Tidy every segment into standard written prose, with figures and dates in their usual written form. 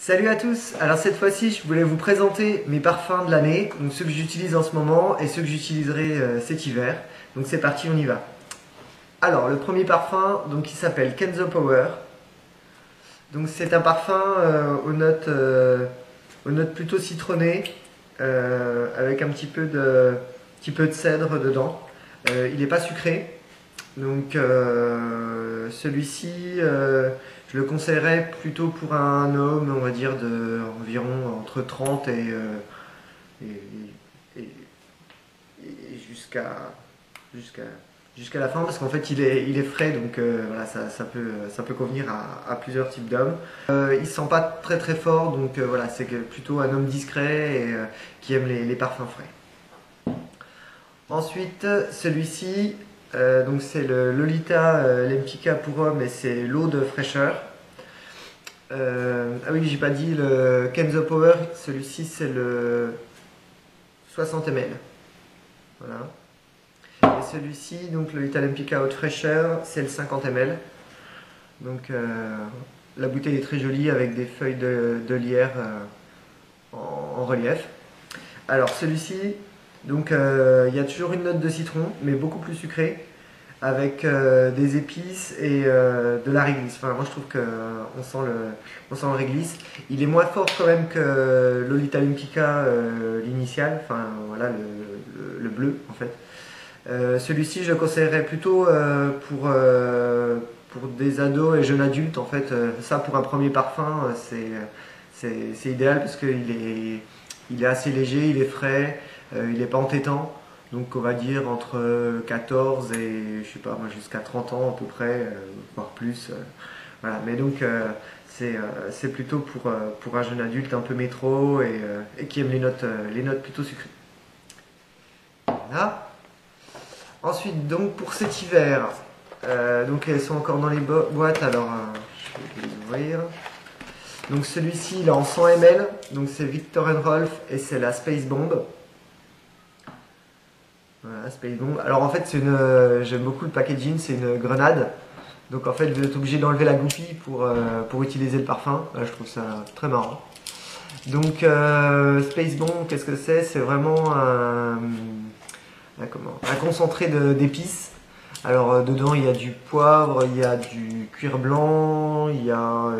Salut à tous, alors cette fois-ci je voulais vous présenter mes parfums de l'année, donc ceux que j'utilise en ce moment et ceux que j'utiliserai cet hiver. Donc c'est parti, on y va. Alors le premier parfum, donc il s'appelle Kenzo Power. Donc c'est un parfum aux notes plutôt citronnées, avec un petit peu de cèdre dedans. Il n'est pas sucré, donc celui-ci, je le conseillerais plutôt pour un homme, on va dire, de environ entre 30 et, et- et jusqu'à jusqu'à la fin, parce qu'en fait il est frais, donc voilà, ça peut convenir à plusieurs types d'hommes. Il sent pas très très fort, donc voilà, c'est plutôt un homme discret et qui aime les parfums frais. Ensuite, celui-ci, donc c'est le Lolita Lempicka pour homme et c'est l'eau de fraîcheur. Ah oui, j'ai pas dit le Kenzo Power, celui-ci c'est le 60 ml. Voilà. Et celui-ci, donc le Lolita Lempicka haute fraîcheur, c'est le 50 ml. Donc la bouteille est très jolie avec des feuilles de lierre en relief. Alors celui-ci, donc il y a toujours une note de citron, mais beaucoup plus sucrée, avec des épices et de la réglisse. Enfin, moi je trouve qu'on on sent le réglisse. Il est moins fort quand même que Lolita Lempicka, l'initial, enfin voilà le bleu en fait. Celui-ci je le conseillerais plutôt pour des ados et jeunes adultes en fait. Ça pour un premier parfum, c'est idéal parce il est assez léger, il est frais, il n'est pas entêtant. Donc on va dire entre 14 et je sais pas moi jusqu'à 30 ans à peu près, voire plus. Voilà. Mais donc c'est plutôt pour un jeune adulte un peu métro et qui aime les notes plutôt sucrées. Voilà. Ensuite donc pour cet hiver, donc elles sont encore dans les boîtes, alors je vais les ouvrir. Donc celui-ci il est en 100 ml, donc c'est Viktor & Rolf et c'est la Space Bomb. Voilà, Space Bomb. Alors en fait j'aime beaucoup le packaging, c'est une grenade. Donc en fait vous êtes obligé d'enlever la goupille pour utiliser le parfum. Je trouve ça très marrant. Donc Space Bomb, qu'est-ce que c'est? C'est vraiment un concentré d'épices. Alors dedans il y a du poivre, il y a du cuir blanc, il y a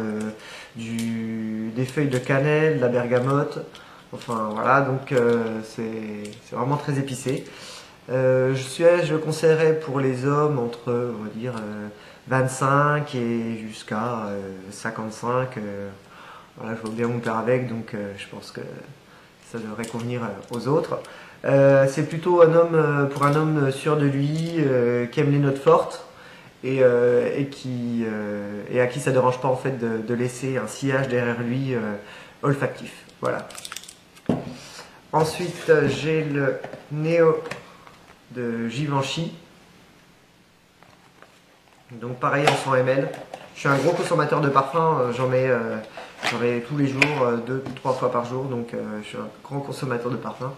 des feuilles de cannelle, de la bergamote. Enfin voilà, donc c'est vraiment très épicé. Je le conseillerais pour les hommes entre, on va dire, 25 et jusqu'à 55. Voilà, je vois bien mon père avec, donc je pense que ça devrait convenir aux autres. C'est plutôt un homme, pour un homme sûr de lui, qui aime les notes fortes et à qui ça ne dérange pas en fait de laisser un sillage derrière lui olfactif. Voilà. Ensuite, j'ai le Neo de Givenchy. Donc pareil en 100 ml. Je suis un gros consommateur de parfum, j'en mets tous les jours, 2-3 fois par jour, donc je suis un grand consommateur de parfum.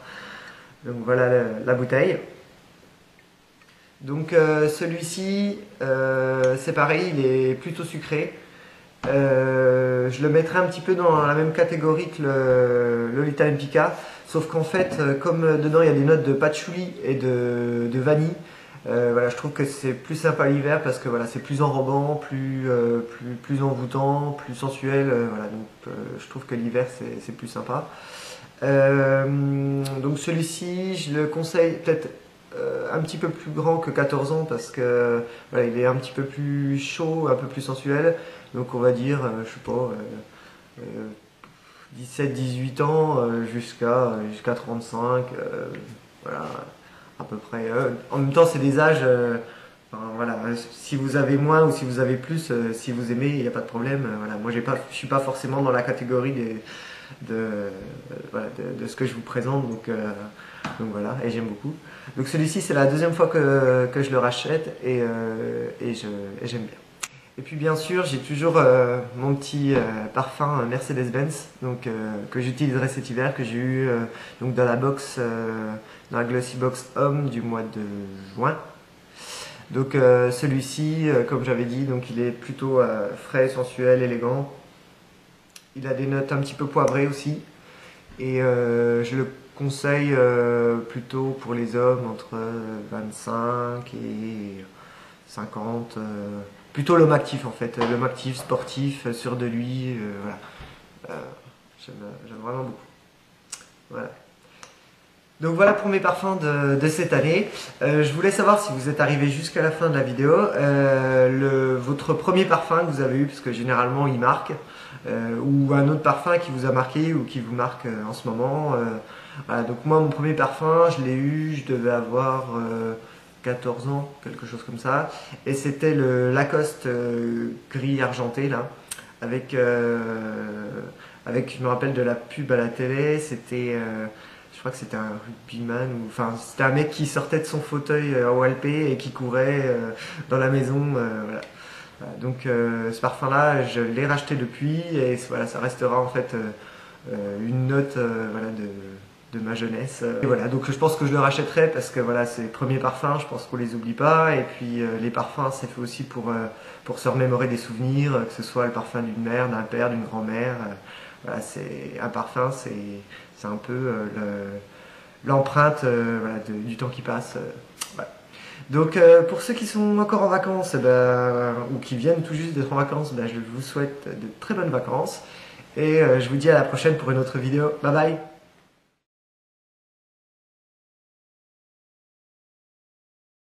Donc voilà la bouteille. Donc celui-ci, c'est pareil, il est plutôt sucré. Je le mettrais un petit peu dans la même catégorie que le Lolita Lempicka, sauf qu'en fait, comme dedans il y a des notes de patchouli et de vanille, voilà, je trouve que c'est plus sympa l'hiver parce que voilà, c'est plus enrobant, plus envoûtant, plus sensuel. Voilà, donc je trouve que l'hiver c'est plus sympa. Donc celui-ci, je le conseille peut-être un petit peu plus grand que 14 ans parce que voilà, il est un petit peu plus chaud, un peu plus sensuel. Donc on va dire, je sais pas, 17-18 ans jusqu'à 35, voilà, à peu près. En même temps, c'est des âges, enfin, voilà, si vous avez moins ou si vous avez plus, si vous aimez, il n'y a pas de problème. Voilà, moi, je suis pas forcément dans la catégorie voilà, de ce que je vous présente, donc voilà, et j'aime beaucoup. Donc celui-ci, c'est la deuxième fois que je le rachète et j'aime bien. Et puis bien sûr, j'ai toujours mon petit parfum Mercedes-Benz donc, que j'utiliserai cet hiver, que j'ai eu donc dans la box, dans la Glossy Box Homme du mois de juin. Donc celui-ci, comme j'avais dit, donc il est plutôt frais, sensuel, élégant. Il a des notes un petit peu poivrées aussi. Et je le conseille plutôt pour les hommes entre 25 et 50. Plutôt l'homme actif en fait. L'homme actif, sportif, sûr de lui. Voilà. Euh, j'aime vraiment beaucoup. Voilà. Donc voilà pour mes parfums de cette année. Je voulais savoir si vous êtes arrivé jusqu'à la fin de la vidéo, votre premier parfum que vous avez eu, parce que généralement il marque, ou un autre parfum qui vous a marqué ou qui vous marque en ce moment. Voilà, donc moi mon premier parfum, je l'ai eu, je devais avoir 14 ans, quelque chose comme ça, et c'était le Lacoste gris argenté là, avec, je me rappelle de la pub à la télé, c'était je crois que c'était un rugbyman, ou enfin c'était un mec qui sortait de son fauteuil en OLP et qui courait dans la maison. Voilà. Voilà. Donc ce parfum-là, je l'ai racheté depuis et voilà, ça restera en fait une note voilà, de ma jeunesse. Et voilà, donc je pense que je le rachèterai parce que voilà, c'est les premiers parfums, je pense qu'on les oublie pas. Et puis les parfums, c'est fait aussi pour se remémorer des souvenirs, que ce soit le parfum d'une mère, d'un père, d'une grand-mère. Voilà, c'est un parfum, c'est un peu l'empreinte voilà, du temps qui passe. Voilà. Donc pour ceux qui sont encore en vacances ou qui viennent tout juste d'être en vacances, je vous souhaite de très bonnes vacances et je vous dis à la prochaine pour une autre vidéo. Bye bye.